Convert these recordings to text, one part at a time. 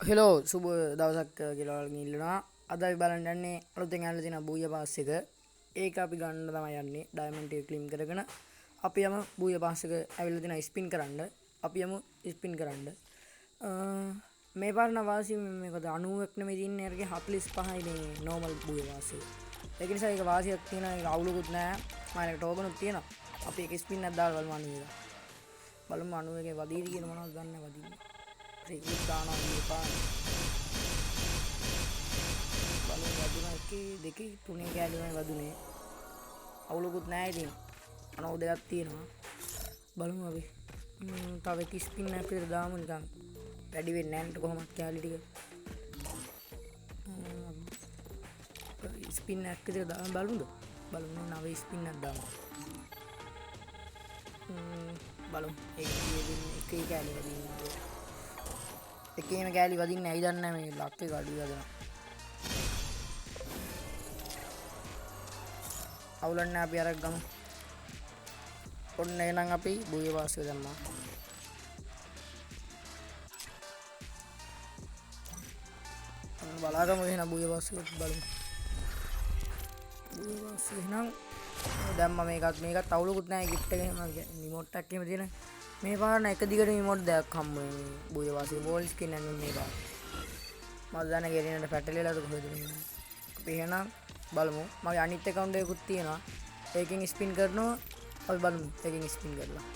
Hello සුබ දවසක් කියලා ඉල්ලනවා. අද අපි බලන්න යන්නේ අලුතෙන් ඇවිල්ලා තියෙන බූය පාස් එක. ඒක අපි ගන්න තමයි යන්නේ. ඩයමන්ඩ් එක ක්ලීම් කරගෙන අපි යමු බූය පාස් එක ඇවිල්ලා තියෙන ස්පින් කරන්න. අපි යමු ස්පින් කරන්න. මේ පාරන වාසිය මේකද 90ක් නෙමෙයි තියන්නේ අරගේ 45යි මේ නෝමල් බූය පාස් එක. ඒක නිසා ඒක වාසියක් තියෙනවා. ඒක අවුලකුත් නැහැ. මානකට ඕගනුත් තියෙනවා. අපි ඒක ස්පින් එකක් දාලා බලමු අනුව එක. බලමු අනුව එකේ වදීද කියන මොනවද ගන්න වදීද. ඒක දානවා මේපාන බලමු වදුනා එකේ දෙකේ තුනේ කැලිමයි වදුනේ අවුලකුත් නැහැ ඉතින් අනෝ දෙකක් තියෙනවා බලමු අපි තව එක ස්පින් එකක් විතර දාමු නිකන් වැඩි වෙන්නේ නැහැ කොහොමද කැලි ටික ස්පින් එකක් විතර දාමු බලමු නව ස්පින් එකක් දාමු බලමු එකේ කැලි වදින්නේ එකේම කෑලි වදින්නේ ඇයි දන්නේ නැහැ මේ ලක් එක අඩු වෙනවා අවුලන්නේ අපි අරක් ගමු ඔන්න එහෙනම් අපි බූය පාස් එක දැම්මා බලාගමු එහෙනම් බූය පාස් එක බලමු බූය පාස් එහෙනම් දැම්මා මේකත් අවුලකුත් නැහැ ගිෆ්ට් එක එහෙම රිමෝට් එකක් එහෙම තියෙන මේ පාරන එක දිගට රිමෝට් දෙකක් හම්බ වෙනවා බූය වාසිය බෝල් ස්කින් එක මේ පාර මම දන්නේ ගෙරිනට පැටලිලාද කොහෙද මේ අපි එහෙනම් බලමු මගේ අනිත් account එකකුත් තියෙනවා ඒකෙන් ස්පින් කරනවා අපි බලමු ඒකෙන් ස්පින් කරලා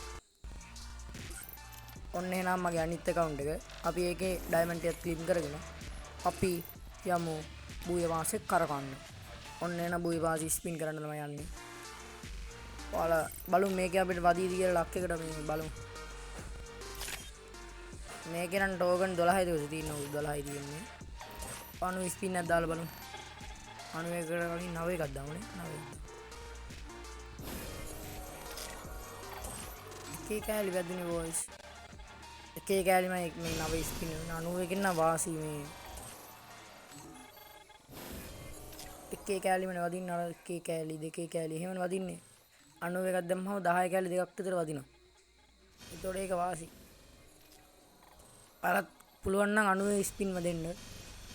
ඔන්න එහෙනම් මගේ අනිත් account එක අපි ඒකේ ඩයමන්ඩ් එකක් ක්ලීම් කරගෙන අපි යමු බූය වාසිය කරකවන්න ඔන්න එහෙනම් බූය වාසිය ස්පින් කරන්න තමයි යන්නේ ඔයාලා බලමු මේකේ අපිට වදීද කියලා ලක් එකට මේ බලමු මේකේ නම් ටෝකන් 12යි තියෙන්නේ 12යි තියෙන්නේ අනු ස්පින් එකක් දාලා බලමු අනු එකට කලින් 9 එකක් දාමුනේ 9 එකේ කැලි වැදුනේ බොයිස් එකේ කැලිම මේ 9 ස්පින් 90 එකෙන් නම් වාසි මේ එකේ කැලිම වදින්න අර එකේ කැලි දෙකේ කැලි එහෙමනේ වදින්නේ 91ක් දැම්මම 10 කැලි දෙකක් විතර වදිනවා ඒතකොට ඒක වාසි අරත් පුළුවන් නම් 90 ස්පින්ම දෙන්න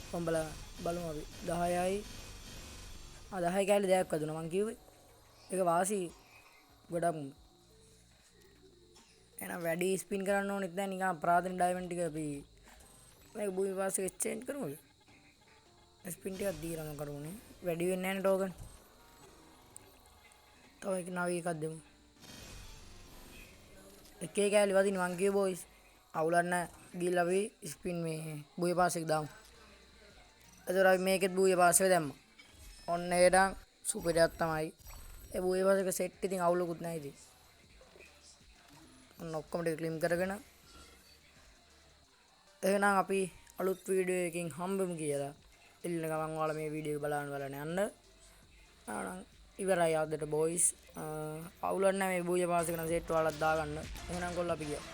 කොම්බලා බලමු අපි 10යි 10 කැලි දෙකක් වදුනා මං කිව්වේ ඒක වාසි ගොඩක් එහෙනම් වැඩි ස්පින් කරන්න ඕනෙත් නැහැ නිකන් අපරාධන ඩයමන්ඩ් ටික අපි මේක බූයි පාස් එක එක්ස්චේන්ජ් කරමුද ස්පින් ටිකක් දීලා මම කරුනේ වැඩි වෙන්නේ නැහැ නේ ටෝකන් තව එක නව එකක් දෙමු එකේ කැලි වදින්න මං කිව්වේ බොයිස් අවුලන්න ගිහලා අපි ස්පින් මේ බූය පාස් එක දාමු එතකොට අපි මේකෙත් බූය පාස් එක දැම්මා ඔන්න ඒඩම් සුපර් එකක් තමයි ඒ බූය පාස් එක සෙට් ඉතින් අවුලකුත් නැහැ ඉතින් ඔන්න ඔක්කොම ටික ක්ලීම් කරගෙන එහෙනම් අපි අලුත් වීඩියෝ එකකින් හම්බෙමු කියලා එල්ලන ගමන් ඔයාලා මේ වීඩියෝ එක බලන්න යන්න ආනම් ඉවරයි ආදට බොයිස් අවුලක් නැහැ මේ බූය පාස් එක නම් සෙට් ඔයාලත් දාගන්න එහෙනම් කොල්ල අපි ගියා